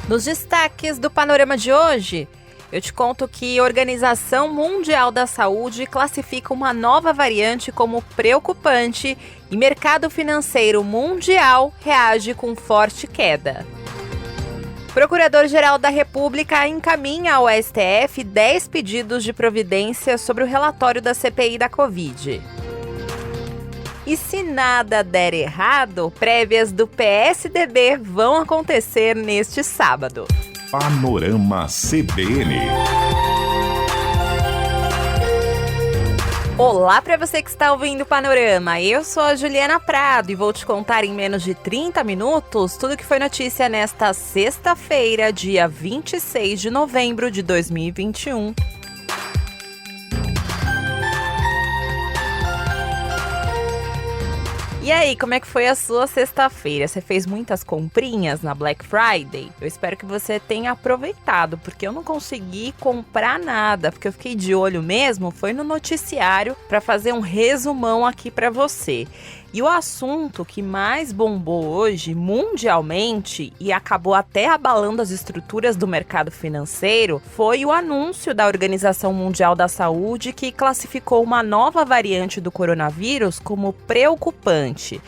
Nos destaques do Panorama de hoje, eu te conto que a Organização Mundial da Saúde classifica uma nova variante como preocupante e mercado financeiro mundial reage com forte queda. Procurador-Geral da República encaminha ao STF 10 pedidos de providência sobre o relatório da CPI da Covid. E se nada der errado, prévias do PSDB vão acontecer neste sábado. Panorama CBN. Olá para você que está ouvindo o Panorama. Eu sou a Juliana Prado e vou te contar em menos de 30 minutos tudo que foi notícia nesta sexta-feira, dia 26 de novembro de 2021. E aí, como é que foi a sua sexta-feira? Você fez muitas comprinhas na Black Friday? Eu espero que você tenha aproveitado, porque eu não consegui comprar nada, porque eu fiquei de olho mesmo, foi no noticiário para fazer um resumão aqui para você. E o assunto que mais bombou hoje, mundialmente, e acabou até abalando as estruturas do mercado financeiro, foi o anúncio da Organização Mundial da Saúde que classificou uma nova variante do coronavírus como preocupante.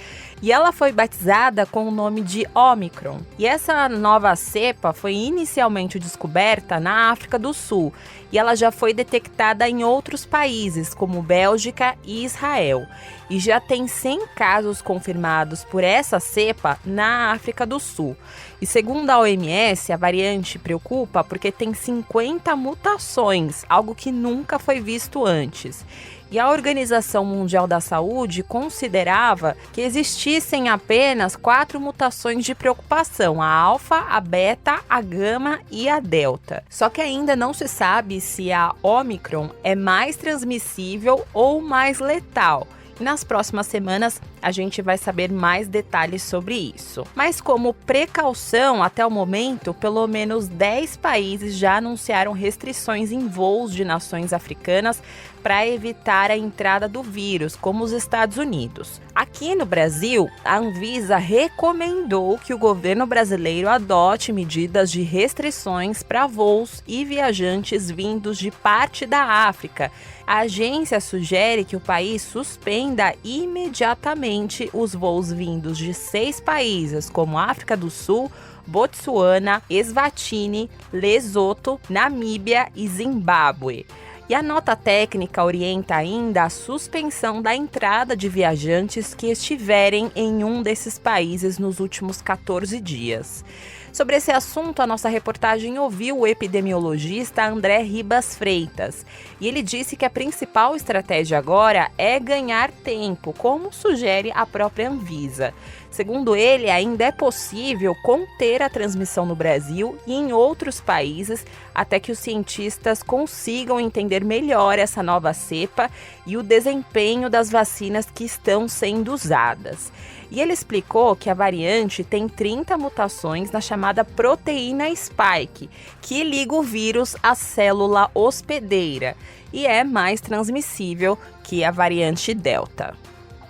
E ela foi batizada com o nome de Ômicron. E essa nova cepa foi inicialmente descoberta na África do Sul. E ela já foi detectada em outros países, como Bélgica e Israel. E já tem 100 casos confirmados por essa cepa na África do Sul. E segundo a OMS, a variante preocupa porque tem 50 mutações, algo que nunca foi visto antes. E a Organização Mundial da Saúde considerava que existissem apenas 4 mutações de preocupação: a alfa, a beta, a gama e a delta. Só que ainda não se sabe se a Ômicron é mais transmissível ou mais letal. E nas próximas semanas a gente vai saber mais detalhes sobre isso. Mas como precaução, até o momento, pelo menos 10 países já anunciaram restrições em voos de nações africanas para evitar a entrada do vírus, como os Estados Unidos. Aqui no Brasil, a Anvisa recomendou que o governo brasileiro adote medidas de restrições para voos e viajantes vindos de parte da África. A agência sugere que o país suspenda imediatamente os voos vindos de 6 países, como África do Sul, Botsuana, Eswatini, Lesoto, Namíbia e Zimbábue. E a nota técnica orienta ainda a suspensão da entrada de viajantes que estiverem em um desses países nos últimos 14 dias. Sobre esse assunto, a nossa reportagem ouviu o epidemiologista André Ribas Freitas. E ele disse que a principal estratégia agora é ganhar tempo, como sugere a própria Anvisa. Segundo ele, ainda é possível conter a transmissão no Brasil e em outros países até que os cientistas consigam entender melhor essa nova cepa e o desempenho das vacinas que estão sendo usadas. E ele explicou que a variante tem 30 mutações na chamada proteína spike, que liga o vírus à célula hospedeira e é mais transmissível que a variante Delta.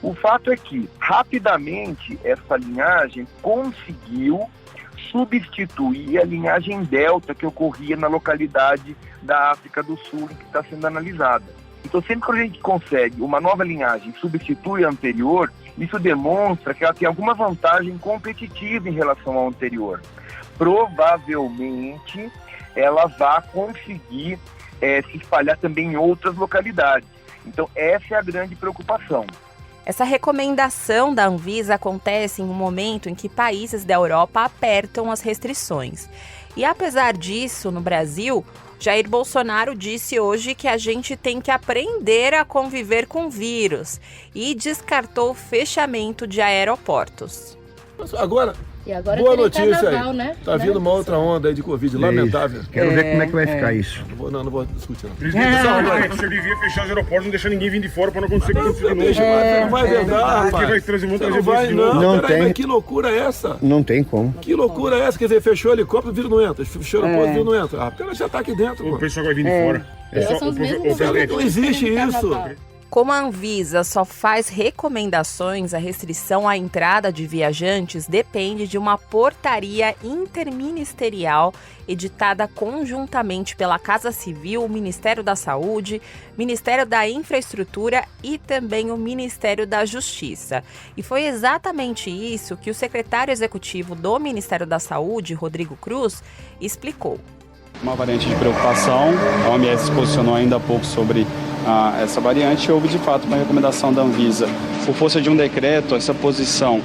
O fato é que, rapidamente, essa linhagem conseguiu substituir a linhagem Delta que ocorria na localidade da África do Sul que está sendo analisada. Então, sempre que a gente consegue uma nova linhagem substitui a anterior, isso demonstra que ela tem alguma vantagem competitiva em relação ao anterior. Provavelmente, ela vai conseguir se espalhar também em outras localidades. Então, essa é a grande preocupação. Essa recomendação da Anvisa acontece em um momento em que países da Europa apertam as restrições. E apesar disso, no Brasil, Jair Bolsonaro disse hoje que a gente tem que aprender a conviver com o vírus e descartou o fechamento de aeroportos. Agora boa notícia carnaval, aí. Né? Tá vindo uma outra onda aí de Covid, lamentável. Quero ver como é que vai ficar isso. Não vou discutir, não. Você devia fechar os aeroportos, não deixar ninguém vir de fora para não acontecer com de novo. Não vai verdade, rapaz. Porque vai trazer muita gente de novo. Não tem. Mas que loucura é essa? Não tem como. Que loucura é essa? Quer dizer, fechou o helicóptero, o vírus não entra. Fechou o aeroporto, o vírus não entra. Ah, porque ela já tá aqui dentro, O mano. pessoal vai vir de fora. Não existe isso. Como a Anvisa só faz recomendações, a restrição à entrada de viajantes depende de uma portaria interministerial editada conjuntamente pela Casa Civil, o Ministério da Saúde, Ministério da Infraestrutura e também o Ministério da Justiça. E foi exatamente isso que o secretário executivo do Ministério da Saúde, Rodrigo Cruz, explicou. Uma variante de preocupação, a OMS se posicionou ainda há pouco sobre essa variante e houve de fato uma recomendação da Anvisa. Por força de um decreto, essa posição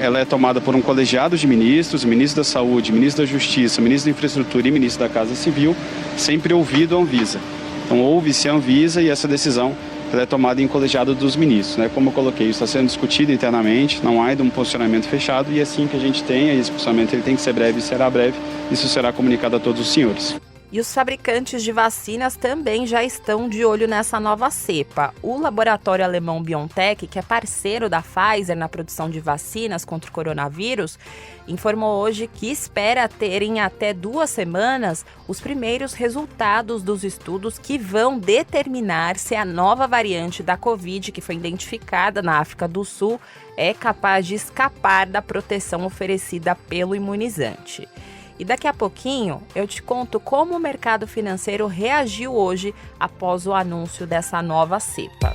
ela é tomada por um colegiado de ministros, ministro da Saúde, ministro da Justiça, ministro da Infraestrutura e ministro da Casa Civil, sempre ouvido a Anvisa. Então ouve-se a Anvisa e essa decisão ela é tomada em colegiado dos ministros, né? Como eu coloquei, isso está sendo discutido internamente, não há ainda um posicionamento fechado e assim que a gente tenha, esse posicionamento ele tem que ser breve e será breve, isso será comunicado a todos os senhores. E os fabricantes de vacinas também já estão de olho nessa nova cepa. O laboratório alemão BioNTech, que é parceiro da Pfizer na produção de vacinas contra o coronavírus, informou hoje que espera ter em até 2 semanas os primeiros resultados dos estudos que vão determinar se a nova variante da Covid, que foi identificada na África do Sul, é capaz de escapar da proteção oferecida pelo imunizante. E daqui a pouquinho eu te conto como o mercado financeiro reagiu hoje após o anúncio dessa nova cepa.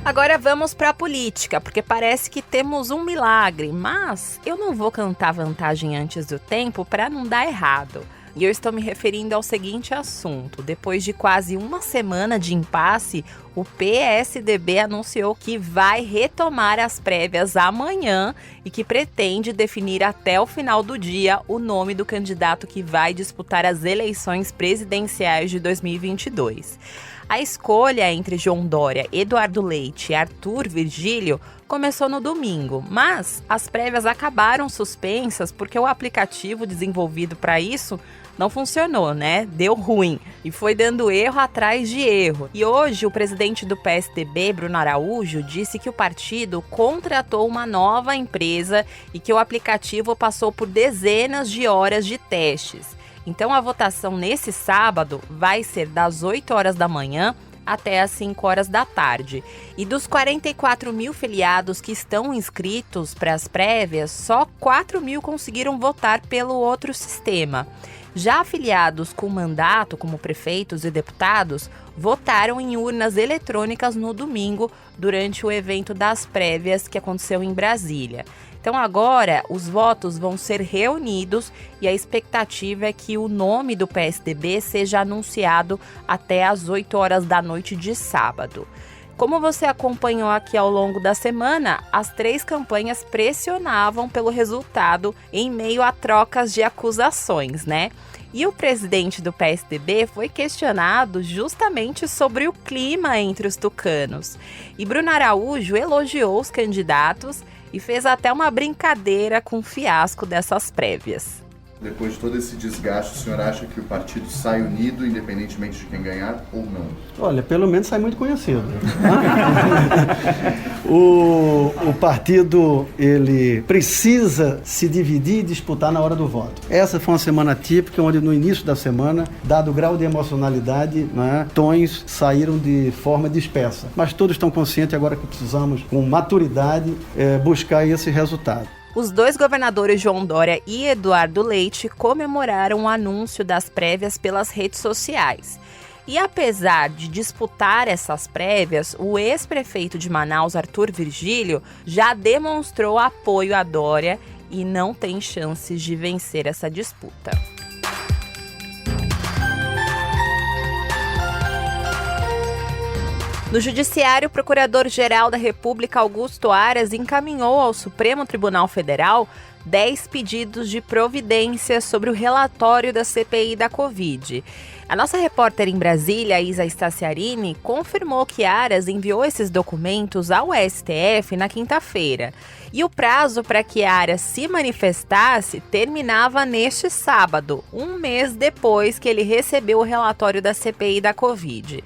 Agora vamos para a política, porque parece que temos um milagre, mas eu não vou cantar vantagem antes do tempo para não dar errado. E eu estou me referindo ao seguinte assunto. Depois de quase 1 semana de impasse, o PSDB anunciou que vai retomar as prévias amanhã e que pretende definir até o final do dia o nome do candidato que vai disputar as eleições presidenciais de 2022. A escolha entre João Dória, Eduardo Leite e Arthur Virgílio começou no domingo, mas as prévias acabaram suspensas porque o aplicativo desenvolvido para isso não funcionou, né? Deu ruim e foi dando erro atrás de erro. E hoje o presidente do PSDB, Bruno Araújo, disse que o partido contratou uma nova empresa e que o aplicativo passou por dezenas de horas de testes. Então a votação nesse sábado vai ser das 8 horas da manhã até às 5 horas da tarde. E dos 44 mil filiados que estão inscritos para as prévias, só 4 mil conseguiram votar pelo outro sistema. Já afiliados com mandato, como prefeitos e deputados, votaram em urnas eletrônicas no domingo durante o evento das prévias que aconteceu em Brasília. Então agora os votos vão ser reunidos e a expectativa é que o nome do PSDB seja anunciado até às 8 horas da noite de sábado. Como você acompanhou aqui ao longo da semana, as 3 campanhas pressionavam pelo resultado em meio a trocas de acusações, né? E o presidente do PSDB foi questionado justamente sobre o clima entre os tucanos. E Bruno Araújo elogiou os candidatos e fez até uma brincadeira com o fiasco dessas prévias. Depois de todo esse desgaste, o senhor acha que o partido sai unido, independentemente de quem ganhar ou não? Olha, pelo menos sai muito conhecido. O partido, ele precisa se dividir e disputar na hora do voto. Essa foi uma semana típica, onde no início da semana, dado o grau de emocionalidade, né, tons saíram de forma dispersa. Mas todos estão conscientes agora que precisamos, com maturidade, buscar esse resultado. Os 2 governadores João Dória e Eduardo Leite comemoraram o anúncio das prévias pelas redes sociais. E apesar de disputar essas prévias, o ex-prefeito de Manaus, Arthur Virgílio, já demonstrou apoio a Dória e não tem chances de vencer essa disputa. No Judiciário, o Procurador-Geral da República, Augusto Aras, encaminhou ao Supremo Tribunal Federal 10 pedidos de providência sobre o relatório da CPI da Covid. A nossa repórter em Brasília, Isa Staciarini, confirmou que Aras enviou esses documentos ao STF na quinta-feira. E o prazo para que Aras se manifestasse terminava neste sábado, 1 mês depois que ele recebeu o relatório da CPI da Covid.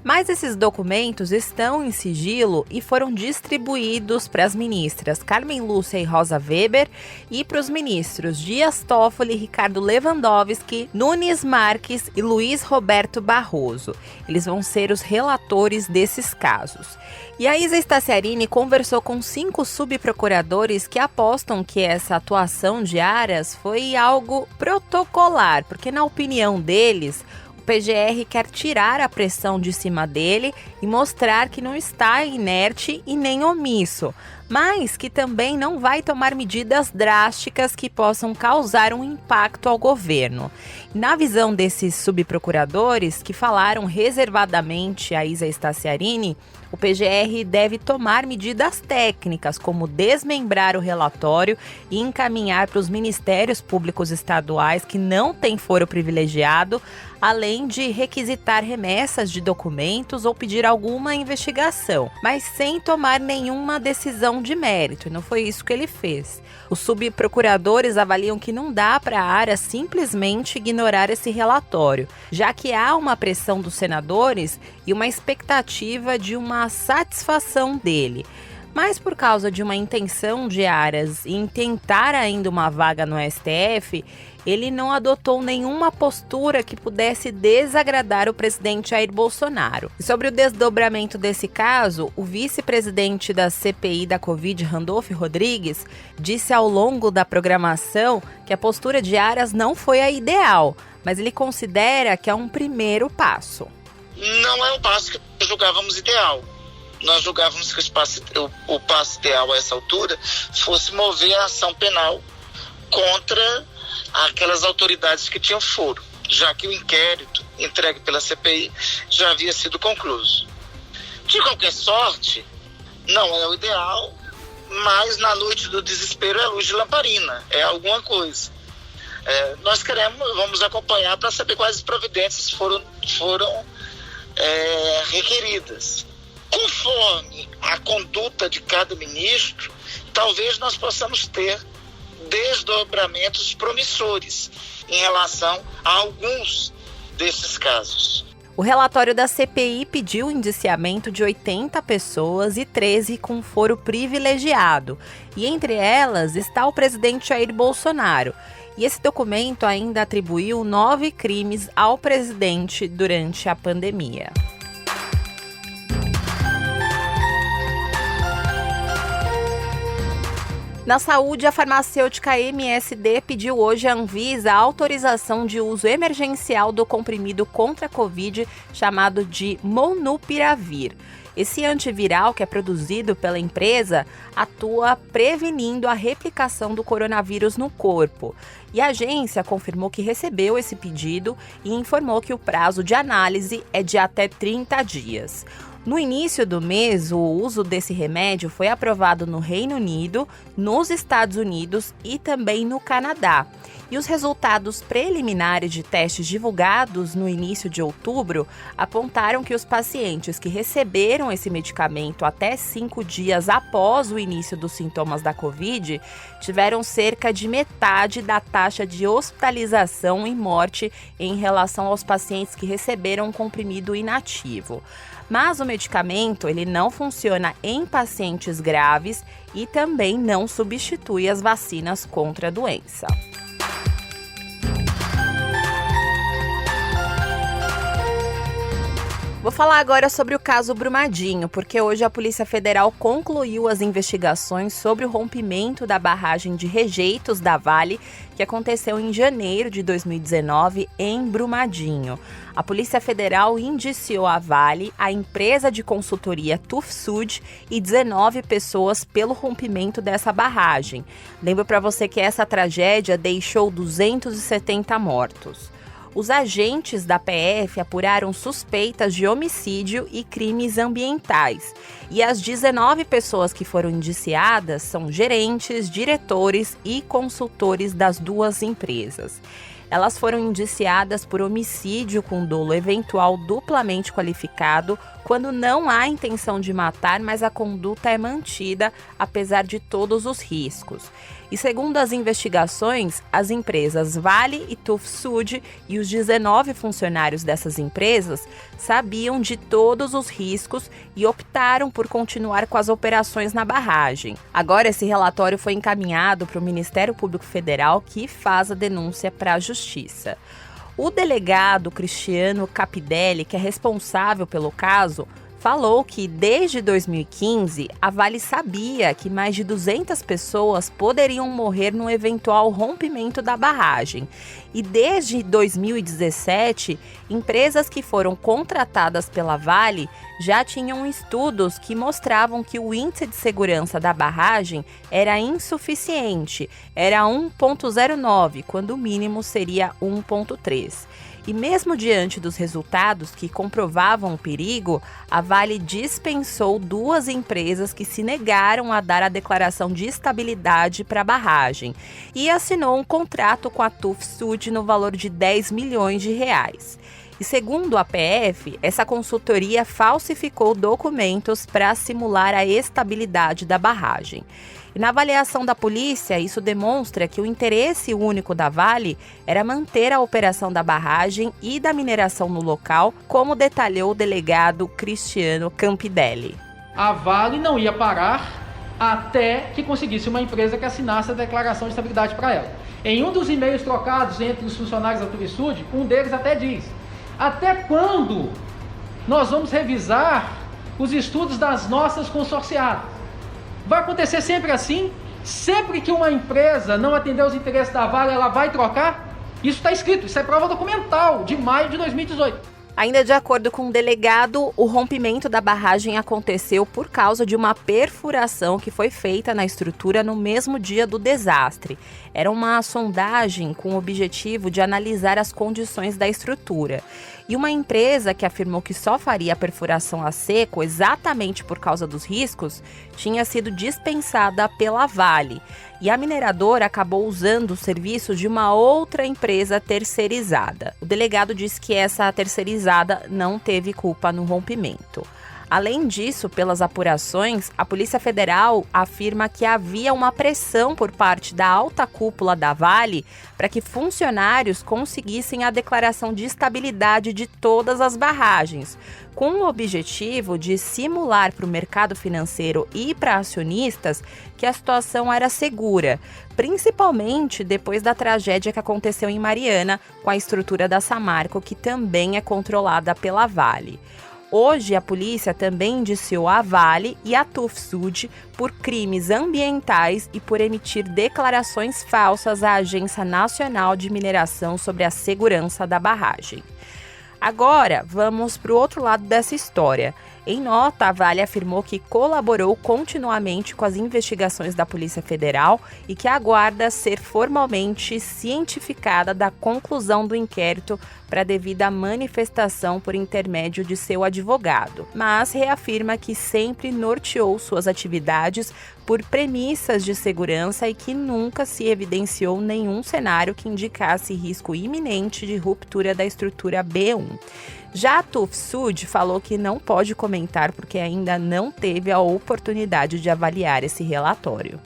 Mas esses documentos estão em sigilo e foram distribuídos para as ministras Carmen Lúcia e Rosa Weber e para os ministros Dias Toffoli, Ricardo Lewandowski, Nunes Marques e Luiz Roberto Barroso. Eles vão ser os relatores desses casos. E a Isa Staciarini conversou com 5 subprocuradores que apostam que essa atuação de Aras foi algo protocolar, porque na opinião deles, o PGR quer tirar a pressão de cima dele e mostrar que não está inerte e nem omisso, mas que também não vai tomar medidas drásticas que possam causar um impacto ao governo. Na visão desses subprocuradores, que falaram reservadamente a Isa Staciarini, o PGR deve tomar medidas técnicas, como desmembrar o relatório e encaminhar para os ministérios públicos estaduais que não têm foro privilegiado, além de requisitar remessas de documentos ou pedir alguma investigação, mas sem tomar nenhuma decisão de mérito, e não foi isso que ele fez. Os subprocuradores avaliam que não dá para a Aras simplesmente ignorar esse relatório, já que há uma pressão dos senadores e uma expectativa de uma satisfação dele. Mas por causa de uma intenção de Aras em tentar ainda uma vaga no STF, ele não adotou nenhuma postura que pudesse desagradar o presidente Jair Bolsonaro. E sobre o desdobramento desse caso, o vice-presidente da CPI da Covid, Randolph Rodrigues, disse ao longo da programação que a postura de Aras não foi a ideal, mas ele considera que é um primeiro passo. Não é um passo que julgávamos ideal. Nós julgávamos que o passo ideal a essa altura fosse mover a ação penal contra aquelas autoridades que tinham foro, já que o inquérito entregue pela CPI já havia sido concluído. De qualquer sorte, não é o ideal, mas na noite do desespero é luz de lamparina, é alguma coisa. Nós vamos acompanhar para saber quais providências foram requeridas. Conforme a conduta de cada ministro, talvez nós possamos ter desdobramentos promissores em relação a alguns desses casos. O relatório da CPI pediu o indiciamento de 80 pessoas e 13 com foro privilegiado. E entre elas está o presidente Jair Bolsonaro. E esse documento ainda atribuiu 9 crimes ao presidente durante a pandemia. Na saúde, a farmacêutica MSD pediu hoje à Anvisa a autorização de uso emergencial do comprimido contra a Covid chamado de Molnupiravir. Esse antiviral, que é produzido pela empresa, atua prevenindo a replicação do coronavírus no corpo. E a agência confirmou que recebeu esse pedido e informou que o prazo de análise é de até 30 dias. No início do mês, o uso desse remédio foi aprovado no Reino Unido, nos Estados Unidos e também no Canadá. E os resultados preliminares de testes divulgados no início de outubro apontaram que os pacientes que receberam esse medicamento até 5 dias após o início dos sintomas da Covid tiveram cerca de metade da taxa de hospitalização e morte em relação aos pacientes que receberam um comprimido inativo. Mas o medicamento ele não funciona em pacientes graves e também não substitui as vacinas contra a doença. Vou falar agora sobre o caso Brumadinho, porque hoje a Polícia Federal concluiu as investigações sobre o rompimento da barragem de rejeitos da Vale, que aconteceu em janeiro de 2019 em Brumadinho. A Polícia Federal indiciou a Vale, a empresa de consultoria Tufsud e 19 pessoas pelo rompimento dessa barragem. Lembro para você que essa tragédia deixou 270 mortos. Os agentes da PF apuraram suspeitas de homicídio e crimes ambientais. E as 19 pessoas que foram indiciadas são gerentes, diretores e consultores das duas empresas. Elas foram indiciadas por homicídio com dolo eventual duplamente qualificado, quando não há intenção de matar, mas a conduta é mantida apesar de todos os riscos. E segundo as investigações, as empresas Vale e Tufsud e os 19 funcionários dessas empresas sabiam de todos os riscos e optaram por continuar com as operações na barragem. Agora esse relatório foi encaminhado para o Ministério Público Federal, que faz a denúncia para a Justiça. O delegado Cristiano Capidelli, que é responsável pelo caso, falou que desde 2015 a Vale sabia que mais de 200 pessoas poderiam morrer no eventual rompimento da barragem. E desde 2017, empresas que foram contratadas pela Vale já tinham estudos que mostravam que o índice de segurança da barragem era insuficiente, era 1,09, quando o mínimo seria 1,3. E mesmo diante dos resultados que comprovavam o perigo, a Vale dispensou 2 empresas que se negaram a dar a declaração de estabilidade para a barragem e assinou um contrato com a Tufsud no valor de R$10 milhões. E segundo a PF, essa consultoria falsificou documentos para simular a estabilidade da barragem. E na avaliação da polícia, isso demonstra que o interesse único da Vale era manter a operação da barragem e da mineração no local, como detalhou o delegado Cristiano Campidelli. A Vale não ia parar até que conseguisse uma empresa que assinasse a declaração de estabilidade para ela. Em um dos e-mails trocados entre os funcionários da Tufsud, um deles até diz: até quando nós vamos revisar os estudos das nossas consorciadas? Vai acontecer sempre assim? Sempre que uma empresa não atender os interesses da Vale, ela vai trocar? Isso está escrito, isso é prova documental, de maio de 2018. Ainda de acordo com o delegado, o rompimento da barragem aconteceu por causa de uma perfuração que foi feita na estrutura no mesmo dia do desastre. Era uma sondagem com o objetivo de analisar as condições da estrutura. E uma empresa que afirmou que só faria a perfuração a seco exatamente por causa dos riscos, tinha sido dispensada pela Vale. E a mineradora acabou usando o serviço de uma outra empresa terceirizada. O delegado disse que essa terceirizada não teve culpa no rompimento. Além disso, pelas apurações, a Polícia Federal afirma que havia uma pressão por parte da alta cúpula da Vale para que funcionários conseguissem a declaração de estabilidade de todas as barragens, com o objetivo de simular para o mercado financeiro e para acionistas que a situação era segura, principalmente depois da tragédia que aconteceu em Mariana com a estrutura da Samarco, que também é controlada pela Vale. Hoje, a polícia também indiciou a Vale e a Tufsud por crimes ambientais e por emitir declarações falsas à Agência Nacional de Mineração sobre a segurança da barragem. Agora, vamos para o outro lado dessa história. Em nota, a Vale afirmou que colaborou continuamente com as investigações da Polícia Federal e que aguarda ser formalmente cientificada da conclusão do inquérito para devida manifestação por intermédio de seu advogado, mas reafirma que sempre norteou suas atividades por premissas de segurança e que nunca se evidenciou nenhum cenário que indicasse risco iminente de ruptura da estrutura B1. Já a Tufsud falou que não pode comentar porque ainda não teve a oportunidade de avaliar esse relatório.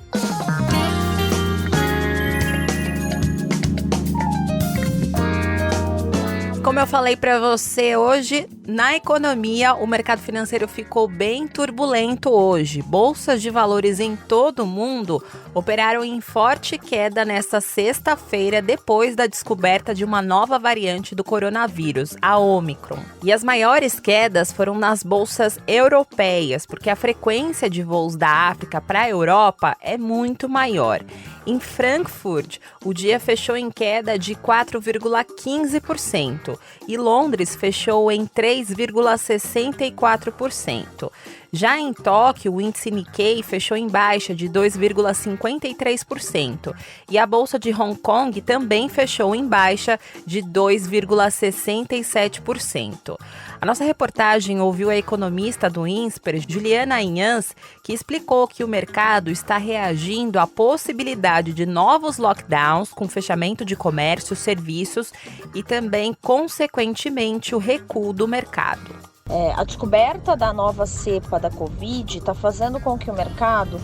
Como eu falei para você hoje, na economia, o mercado financeiro ficou bem turbulento hoje. Bolsas de valores em todo o mundo operaram em forte queda nesta sexta-feira, depois da descoberta de uma nova variante do coronavírus, a Omicron. E as maiores quedas foram nas bolsas europeias, porque a frequência de voos da África para a Europa é muito maior. Em Frankfurt, o dia fechou em queda de 4,15% e Londres fechou em 3,64%. Já em Tóquio, o índice Nikkei fechou em baixa de 2,53% e a bolsa de Hong Kong também fechou em baixa de 2,67%. A nossa reportagem ouviu a economista do INSPER, Juliana Inhans, que explicou que o mercado está reagindo à possibilidade de novos lockdowns com fechamento de comércio, serviços e também, consequentemente, o recuo do mercado. A descoberta da nova cepa da Covid está fazendo com que o mercado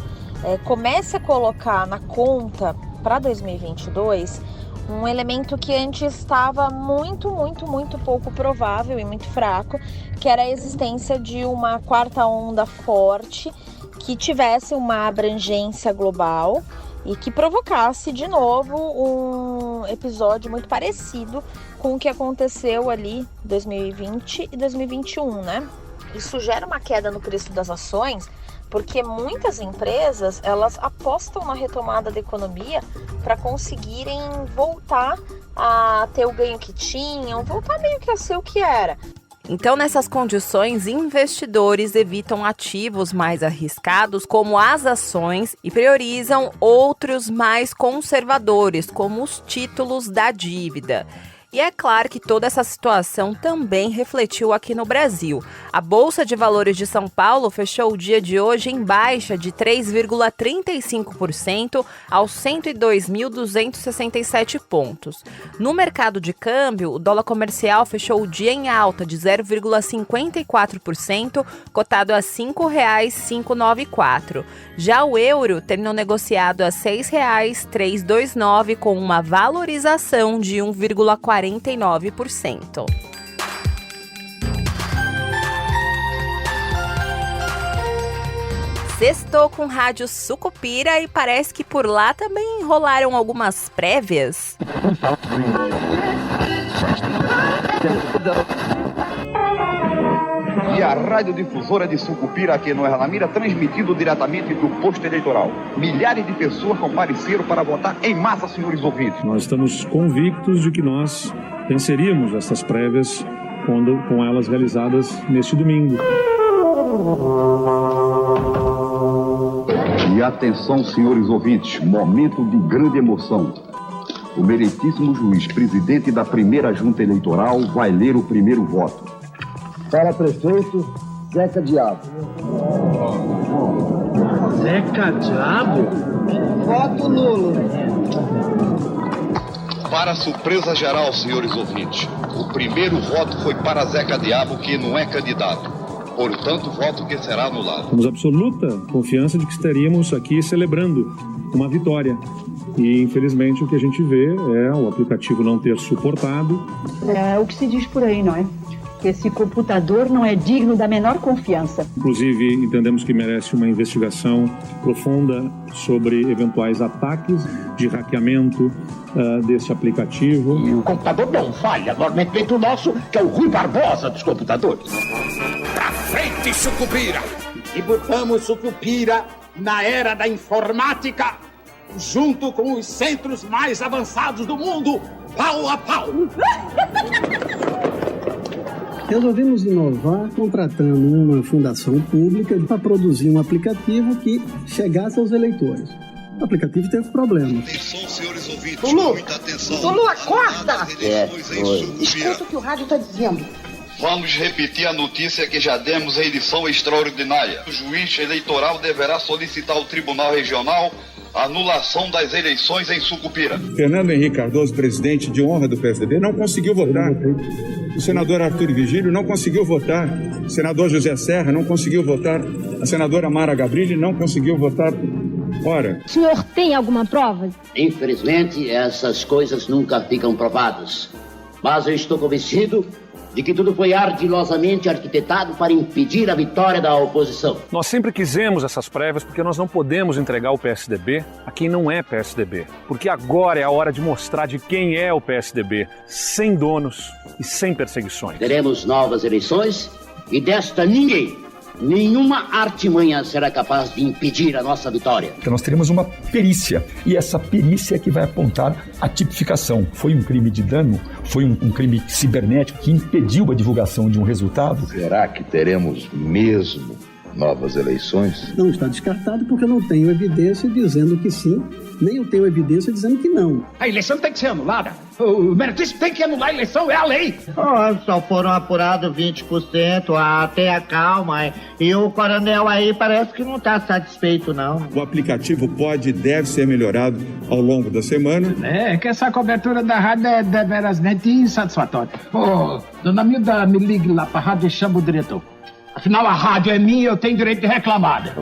comece a colocar na conta para 2022 um elemento que antes estava muito pouco provável e muito fraco, que era a existência de uma quarta onda forte que tivesse uma abrangência global e que provocasse de novo um episódio muito parecido com o que aconteceu ali em 2020 e 2021, né? Isso gera uma queda no preço das ações, porque muitas empresas, elas apostam na retomada da economia para conseguirem voltar a ter o ganho que tinham, voltar meio que a ser o que era. Então, nessas condições, investidores evitam ativos mais arriscados, como as ações, e priorizam outros mais conservadores, como os títulos da dívida. E é claro que toda essa situação também refletiu aqui no Brasil. A Bolsa de Valores de São Paulo fechou o dia de hoje em baixa de 3,35% aos 102.267 pontos. No mercado de câmbio, o dólar comercial fechou o dia em alta de 0,54%, cotado a R$ 5,594. Já o euro terminou negociado a R$ 6,329, com uma valorização de 1,49%. Sextou com Rádio Sucupira e parece que por lá também rolaram algumas prévias. E a radiodifusora de Sucupira, aqui no Erra na Mira, transmitindo diretamente do posto eleitoral. Milhares de pessoas compareceram para votar em massa, senhores ouvintes. Nós estamos convictos de que nós venceríamos essas prévias com elas realizadas neste domingo. E atenção, senhores ouvintes, momento de grande emoção. O meritíssimo juiz, presidente da primeira junta eleitoral, vai ler o primeiro voto. Para prefeito, Zeca Diabo. Zeca Diabo? Voto nulo. Para surpresa geral, senhores ouvintes, o primeiro voto foi para Zeca Diabo, que não é candidato. Portanto, voto que será anulado. Temos absoluta confiança de que estaríamos aqui celebrando uma vitória. E, infelizmente, o que a gente vê é o aplicativo não ter suportado. É o que se diz por aí, não é? Esse computador não é digno da menor confiança. Inclusive, entendemos que merece uma investigação profunda sobre eventuais ataques de hackeamento desse aplicativo. E o computador não falha, normalmente feito o nosso, que é o Rui Barbosa dos computadores. Pra frente, Sucupira! E botamos Sucupira na era da informática, junto com os centros mais avançados do mundo, pau a pau! Resolvemos inovar contratando uma fundação pública para produzir um aplicativo que chegasse aos eleitores. O aplicativo teve problemas. Atenção, senhores ouvintes, Tulu, muita atenção. Tulu, acorda! Escuta o que o rádio está dizendo. Vamos repetir a notícia que já demos em edição extraordinária. O juiz eleitoral deverá solicitar ao Tribunal Regional a anulação das eleições em Sucupira. Fernando Henrique Cardoso, presidente de honra do PSDB, não conseguiu votar. O senador Arthur Vigílio não conseguiu votar. O senador José Serra não conseguiu votar. A senadora Mara Gabrilli não conseguiu votar. Ora. O senhor tem alguma prova? Infelizmente, essas coisas nunca ficam provadas. Mas eu estou convencido de que tudo foi ardilosamente arquitetado para impedir a vitória da oposição. Nós sempre quisemos essas prévias porque nós não podemos entregar o PSDB a quem não é PSDB. Porque agora é a hora de mostrar de quem é o PSDB, sem donos e sem perseguições. Teremos novas eleições e desta nenhuma artimanha será capaz de impedir a nossa vitória. Então nós teremos uma perícia, e essa perícia é que vai apontar a tipificação. Foi um crime de dano? Foi um crime cibernético que impediu a divulgação de um resultado? Será que teremos mesmo novas eleições? Não está descartado porque eu não tenho evidência dizendo que sim, nem eu tenho evidência dizendo que não. A eleição tem que ser anulada. O Meretriz tem que anular a eleição, é a lei. Só foram apurados 20%, até a calma. E o coronel aí parece que não está satisfeito, não. O aplicativo pode e deve ser melhorado ao longo da semana. É que essa cobertura da rádio é deverasmente insatisfatória. Dona Milda, me ligue lá pra rádio e chama o diretor. Afinal, a rádio é minha e eu tenho direito de reclamar.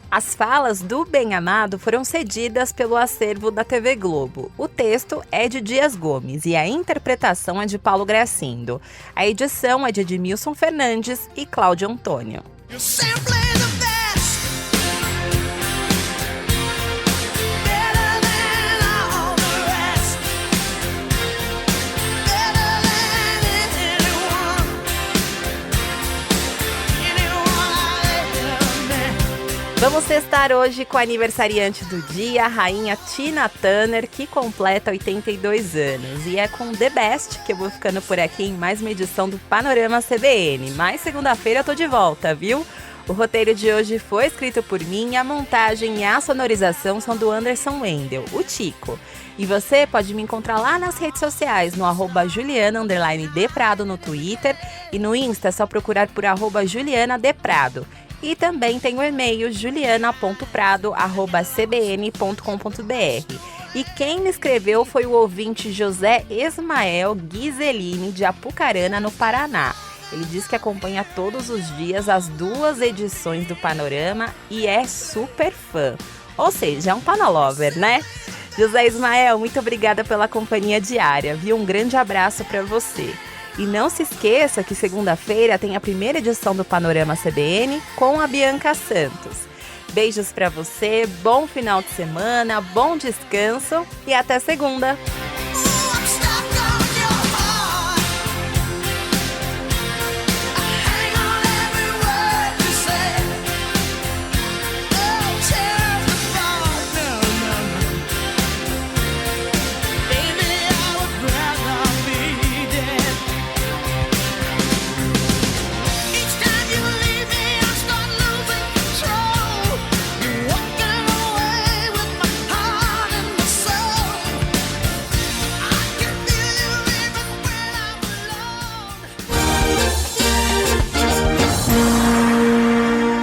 As falas do Bem-Amado foram cedidas pelo acervo da TV Globo. O texto é de Dias Gomes e a interpretação é de Paulo Gracindo. A edição é de Edmilson Fernandes e Cláudio Antônio. Vamos testar hoje com a aniversariante do dia, a rainha Tina Turner, que completa 82 anos. E é com The Best que eu vou ficando por aqui em mais uma edição do Panorama CBN. Mas segunda-feira eu tô de volta, viu? O roteiro de hoje foi escrito por mim, a montagem e a sonorização são do Anderson Wendel, o Tico. E você pode me encontrar lá nas redes sociais, no @Juliana_Deprado no Twitter e no Insta é só procurar por @JulianaDeprado. E também tem o e-mail juliana.prado@cbn.com.br. E quem me escreveu foi o ouvinte José Ismael Ghiselini, de Apucarana, no Paraná. Ele diz que acompanha todos os dias as 2 edições do Panorama e é super fã. Ou seja, é um Panolover, né? José Ismael, muito obrigada pela companhia diária, viu? Um grande abraço para você. E não se esqueça que segunda-feira tem a primeira edição do Panorama CBN com a Bianca Santos. Beijos para você, bom final de semana, bom descanso e até segunda!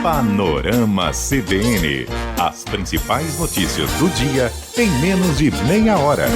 Panorama CBN. As principais notícias do dia em menos de meia hora.